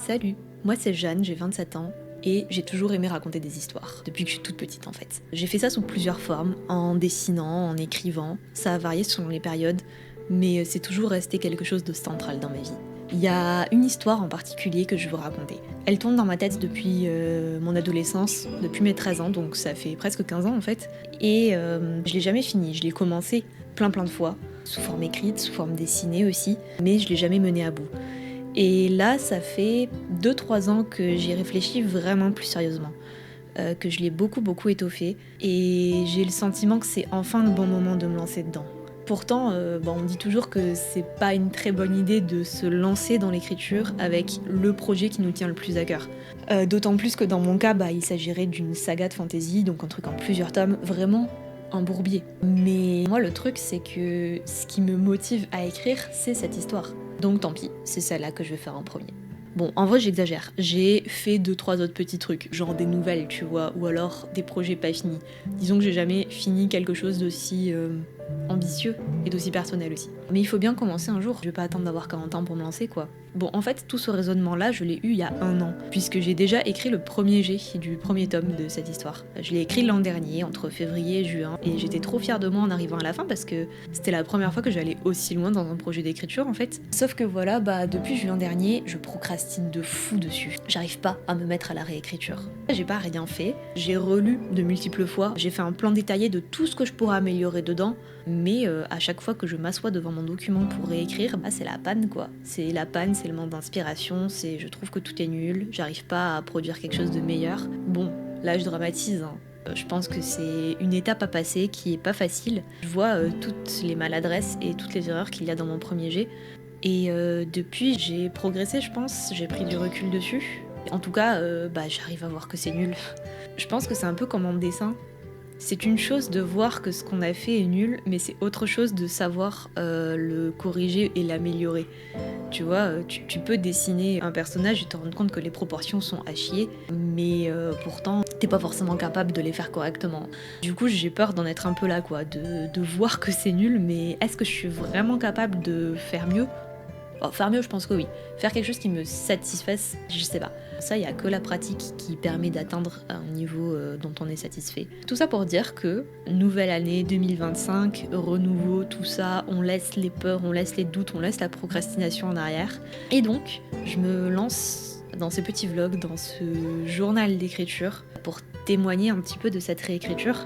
Salut, moi c'est Jeanne, j'ai 27 ans et j'ai toujours aimé raconter des histoires, depuis que je suis toute petite en fait. J'ai fait ça sous plusieurs formes, en dessinant, en écrivant, ça a varié selon les périodes, mais c'est toujours resté quelque chose de central dans ma vie. Il y a une histoire en particulier que je veux vous raconter. Elle tourne dans ma tête depuis mon adolescence, depuis mes 13 ans, donc ça fait presque 15 ans en fait, et je l'ai jamais fini, je l'ai commencé plein de fois, sous forme écrite, sous forme dessinée aussi, mais je l'ai jamais menée à bout. Et là, ça fait 2-3 ans que j'y réfléchis vraiment plus sérieusement, que je l'ai beaucoup étoffé, et j'ai le sentiment que c'est enfin le bon moment de me lancer dedans. Pourtant, on dit toujours que c'est pas une très bonne idée de se lancer dans l'écriture avec le projet qui nous tient le plus à cœur. D'autant plus que dans mon cas, il s'agirait d'une saga de fantasy, donc un truc en plusieurs tomes, vraiment un bourbier. Mais moi, le truc, c'est que ce qui me motive à écrire, c'est cette histoire. Donc tant pis, c'est celle-là que je vais faire en premier. Bon, en vrai, j'exagère. J'ai fait 2-3 autres petits trucs, genre des nouvelles, tu vois, ou alors des projets pas finis. Disons que j'ai jamais fini quelque chose d'aussi ambitieux et d'aussi personnel aussi. Mais il faut bien commencer un jour. Je vais pas attendre d'avoir 40 ans pour me lancer, quoi. Bon, en fait, tout ce raisonnement-là, je l'ai eu il y a 1 an, puisque j'ai déjà écrit le premier jet du premier tome de cette histoire. Je l'ai écrit l'an dernier, entre février et juin, et j'étais trop fière de moi en arrivant à la fin, parce que c'était la première fois que j'allais aussi loin dans un projet d'écriture, en fait. Sauf que voilà, depuis juin dernier, je procrastine de fou dessus. J'arrive pas à me mettre à la réécriture. J'ai pas rien fait, j'ai relu de multiples fois, j'ai fait un plan détaillé de tout ce que je pourrais améliorer dedans, mais à chaque fois que je m'assois devant mon document pour réécrire, c'est la panne quoi. C'est la panne, c'est le manque d'inspiration, je trouve que tout est nul, j'arrive pas à produire quelque chose de meilleur. Bon, là je dramatise, hein. Je pense que c'est une étape à passer qui est pas facile. Je vois toutes les maladresses et toutes les erreurs qu'il y a dans mon premier jet. Et depuis, j'ai progressé, je pense, j'ai pris du recul dessus. En tout cas, j'arrive à voir que c'est nul. Je pense que c'est un peu comme en dessin. C'est une chose de voir que ce qu'on a fait est nul, mais c'est autre chose de savoir le corriger et l'améliorer. Tu vois, tu peux dessiner un personnage et te rendre compte que les proportions sont à chier, mais pourtant, t'es pas forcément capable de les faire correctement. Du coup, j'ai peur d'en être un peu là, quoi, de voir que c'est nul, mais est-ce que je suis vraiment capable de faire mieux ? Faire mieux, je pense que oui. Faire quelque chose qui me satisfasse, je sais pas. Ça, il y a que la pratique qui permet d'atteindre un niveau dont on est satisfait. Tout ça pour dire que, nouvelle année 2025, renouveau, tout ça, on laisse les peurs, on laisse les doutes, on laisse la procrastination en arrière. Et donc, je me lance dans ces petits vlogs, dans ce journal d'écriture, pour témoigner un petit peu de cette réécriture.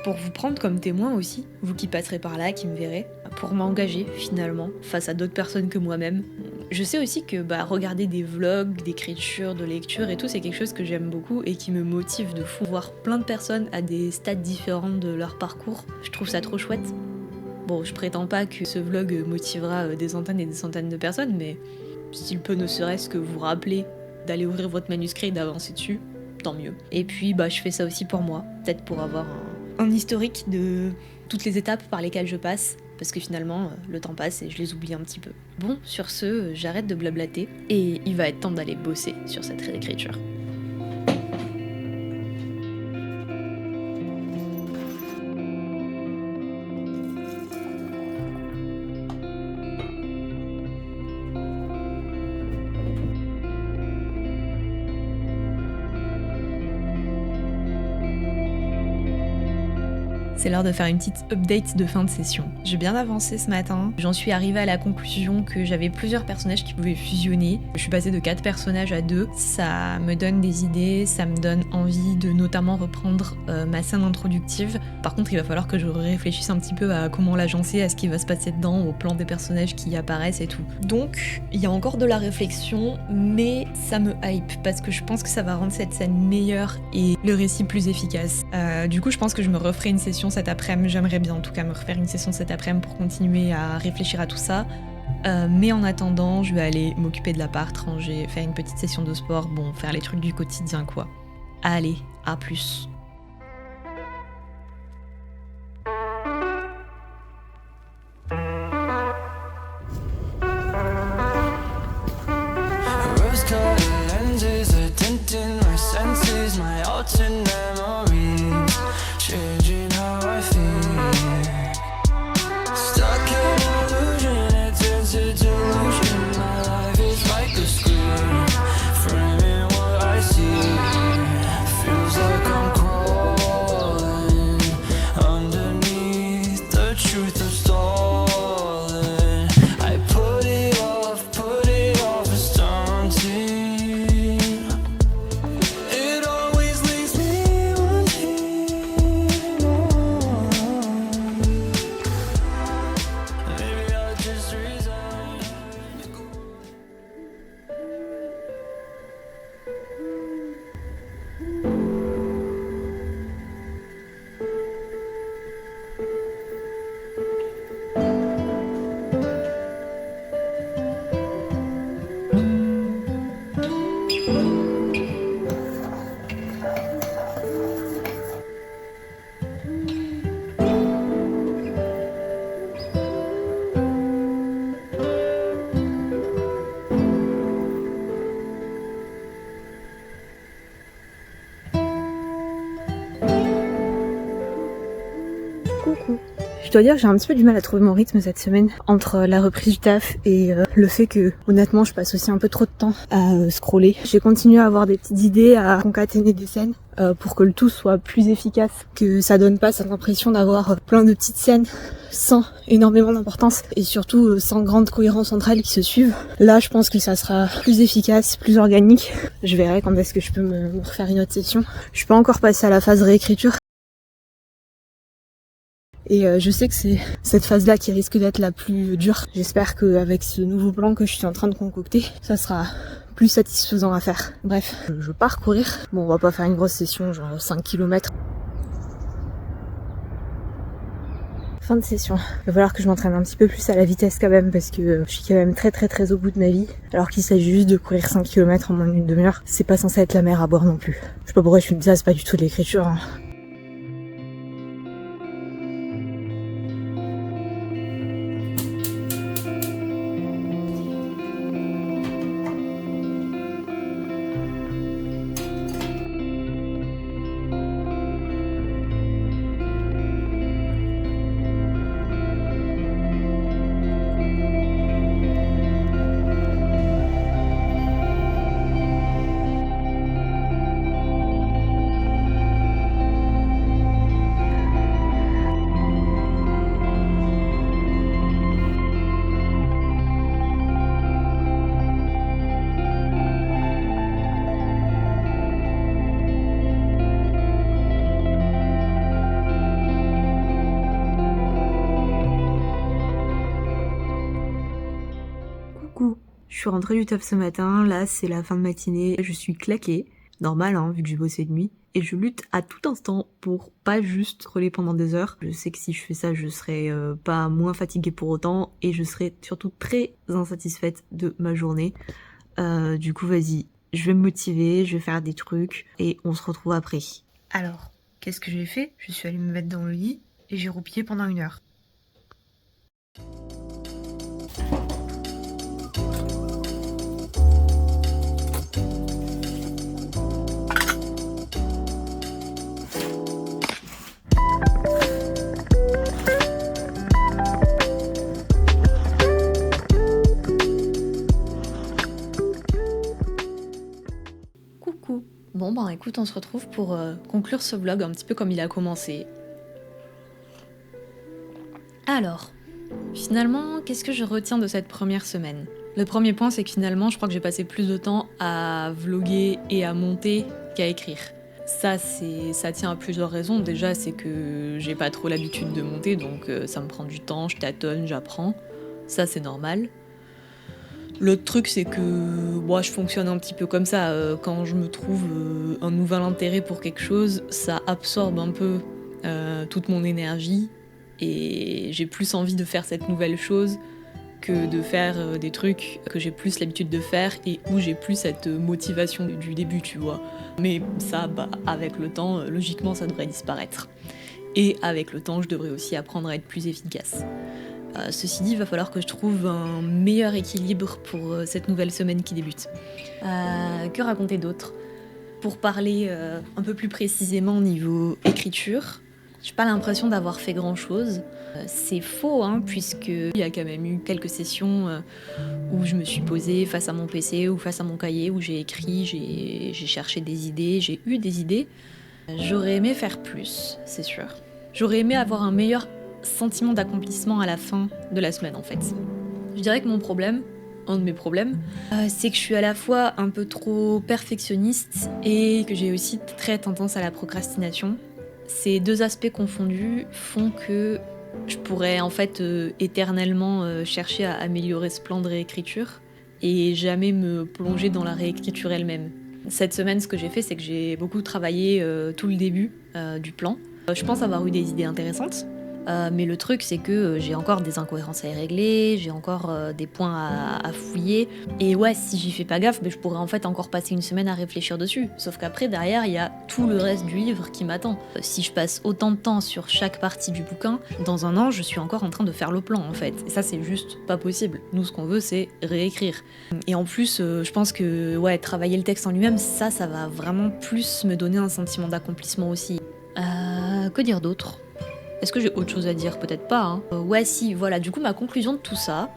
Pour vous prendre comme témoin aussi, vous qui passerez par là, qui me verrez, pour m'engager finalement face à d'autres personnes que moi-même. Je sais aussi que regarder des vlogs, d'écriture, de lecture et tout, c'est quelque chose que j'aime beaucoup et qui me motive de fou. Voir plein de personnes à des stades différents de leur parcours, je trouve ça trop chouette. Bon, je prétends pas que ce vlog motivera des centaines et des centaines de personnes, mais s'il peut ne serait-ce que vous rappeler d'aller ouvrir votre manuscrit et d'avancer dessus, tant mieux. Et puis je fais ça aussi pour moi, peut-être pour avoir un historique de toutes les étapes par lesquelles je passe, parce que finalement, le temps passe et je les oublie un petit peu. Bon, sur ce, j'arrête de blablater, et il va être temps d'aller bosser sur cette réécriture. C'est l'heure de faire une petite update de fin de session. J'ai bien avancé ce matin, j'en suis arrivée à la conclusion que j'avais plusieurs personnages qui pouvaient fusionner. Je suis passée de 4 personnages à 2, ça me donne des idées, ça me donne envie de notamment reprendre ma scène introductive. Par contre, il va falloir que je réfléchisse un petit peu à comment l'agencer, à ce qui va se passer dedans, au plan des personnages qui apparaissent et tout. Donc, il y a encore de la réflexion, mais ça me hype, parce que je pense que ça va rendre cette scène meilleure et le récit plus efficace. Du coup, je pense que je me referai une session cet après-midi, j'aimerais bien en tout cas me refaire une session cet après-midi pour continuer à réfléchir à tout ça. Mais en attendant, je vais aller m'occuper de l'appart, ranger, faire une petite session de sport, faire les trucs du quotidien quoi. Allez, à plus. Changing how I feel. Stuck in illusion, it turns to delusion. My life is Coucou. Je dois dire que j'ai un petit peu du mal à trouver mon rythme cette semaine entre la reprise du taf et le fait que honnêtement je passe aussi un peu trop de temps à scroller. J'ai continué à avoir des petites idées, à concaténer des scènes pour que le tout soit plus efficace, que ça donne pas cette impression d'avoir plein de petites scènes sans énormément d'importance et surtout sans grande cohérence entre elles qui se suivent. Là je pense que ça sera plus efficace, plus organique. Je verrai quand est-ce que je peux me refaire une autre session. Je suis pas encore passée à la phase réécriture. Et je sais que c'est cette phase-là qui risque d'être la plus dure. J'espère qu'avec ce nouveau plan que je suis en train de concocter, ça sera plus satisfaisant à faire. Bref, je pars courir. Bon, on va pas faire une grosse session, genre 5 km. Fin de session. Il va falloir que je m'entraîne un petit peu plus à la vitesse quand même parce que je suis quand même très au bout de ma vie. Alors qu'il s'agit juste de courir 5 km en moins d'une demi-heure. C'est pas censé être la mer à boire non plus. Je sais pas pourquoi je me dis ça, c'est pas du tout de l'écriture. Hein. Coucou, je suis rentrée du taf ce matin, là c'est la fin de matinée, je suis claquée, normal hein, vu que j'ai bossé de nuit, et je lutte à tout instant pour pas juste scroller pendant des heures. Je sais que si je fais ça, je serai pas moins fatiguée pour autant, et je serai surtout très insatisfaite de ma journée. Du coup vas-y, je vais me motiver, je vais faire des trucs, et on se retrouve après. Alors, qu'est-ce que j'ai fait? Je suis allée me mettre dans le lit, et j'ai roupillé pendant 1 heure. Coucou. Bon ben écoute, on se retrouve pour conclure ce vlog un petit peu comme il a commencé. Alors, finalement, qu'est-ce que je retiens de cette première semaine? Le premier point, c'est que finalement, je crois que j'ai passé plus de temps à vlogger et à monter qu'à écrire. Ça tient à plusieurs raisons. Déjà, c'est que j'ai pas trop l'habitude de monter, donc ça me prend du temps, je tâtonne, j'apprends. Ça, c'est normal. L'autre truc, c'est que moi, je fonctionne un petit peu comme ça. Quand je me trouve un nouvel intérêt pour quelque chose, ça absorbe un peu toute mon énergie et j'ai plus envie de faire cette nouvelle chose que de faire des trucs que j'ai plus l'habitude de faire et où j'ai plus cette motivation du début, tu vois. Mais ça, avec le temps, logiquement, ça devrait disparaître. Et avec le temps, je devrais aussi apprendre à être plus efficace. Ceci dit, il va falloir que je trouve un meilleur équilibre pour cette nouvelle semaine qui débute. Que raconter d'autre? Pour parler un peu plus précisément au niveau écriture, j'ai pas l'impression d'avoir fait grand-chose. C'est faux, hein, puisqu'il y a quand même eu quelques sessions où je me suis posée face à mon PC ou face à mon cahier, où j'ai écrit, j'ai cherché des idées, j'ai eu des idées. J'aurais aimé faire plus, c'est sûr. J'aurais aimé avoir un meilleur sentiment d'accomplissement à la fin de la semaine en fait. Je dirais que mon problème, un de mes problèmes, c'est que je suis à la fois un peu trop perfectionniste et que j'ai aussi très tendance à la procrastination. Ces deux aspects confondus font que je pourrais en fait éternellement chercher à améliorer ce plan de réécriture et jamais me plonger dans la réécriture elle-même. Cette semaine, ce que j'ai fait, c'est que j'ai beaucoup travaillé tout le début du plan. Je pense avoir eu des idées intéressantes. Mais le truc, c'est que j'ai encore des incohérences à y régler, j'ai encore des points à fouiller. Et ouais, si j'y fais pas gaffe, je pourrais en fait encore passer 1 semaine à réfléchir dessus. Sauf qu'après, derrière, il y a tout le reste du livre qui m'attend. Si je passe autant de temps sur chaque partie du bouquin, dans 1 an, je suis encore en train de faire le plan en fait. Et ça, c'est juste pas possible. Nous, ce qu'on veut, c'est réécrire. Et en plus, je pense que ouais, travailler le texte en lui-même, ça va vraiment plus me donner un sentiment d'accomplissement aussi. Que dire d'autre ? Est-ce que j'ai autre chose à dire? Peut-être pas, hein. Ouais, si, voilà, du coup, ma conclusion de tout ça,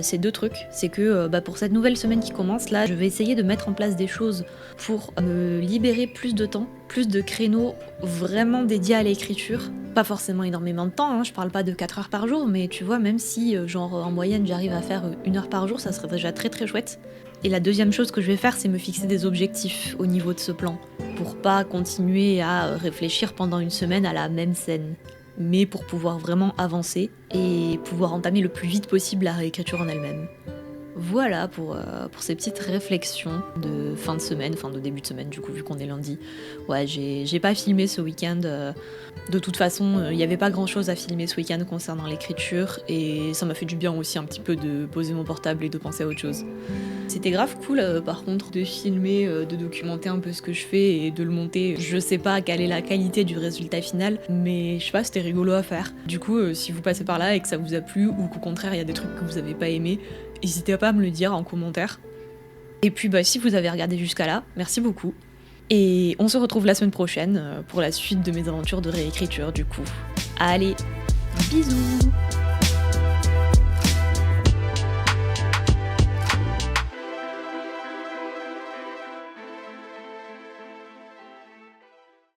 c'est 2 trucs. C'est que pour cette nouvelle semaine qui commence, là, je vais essayer de mettre en place des choses pour me libérer plus de temps, plus de créneaux vraiment dédiés à l'écriture. Pas forcément énormément de temps, hein, je parle pas de 4 heures par jour, mais tu vois, même si, en moyenne, j'arrive à faire 1 heure par jour, ça serait déjà très très chouette. Et la deuxième chose que je vais faire, c'est me fixer des objectifs au niveau de ce plan, pour pas continuer à réfléchir pendant une semaine à la même scène, mais pour pouvoir vraiment avancer et pouvoir entamer le plus vite possible la réécriture en elle-même. Voilà pour ces petites réflexions de fin de semaine, enfin de début de semaine du coup vu qu'on est lundi. Ouais, j'ai pas filmé ce week-end. De toute façon, il n'y avait pas grand-chose à filmer ce week-end concernant l'écriture et ça m'a fait du bien aussi un petit peu de poser mon portable et de penser à autre chose. C'était grave cool par contre de filmer, de documenter un peu ce que je fais et de le monter. Je sais pas quelle est la qualité du résultat final, mais je sais pas, c'était rigolo à faire. Du coup, si vous passez par là et que ça vous a plu ou qu'au contraire il y a des trucs que vous avez pas aimé, n'hésitez pas à me le dire en commentaire. Et puis si vous avez regardé jusqu'à là, merci beaucoup. Et on se retrouve la semaine prochaine pour la suite de mes aventures de réécriture du coup. Allez, bisous!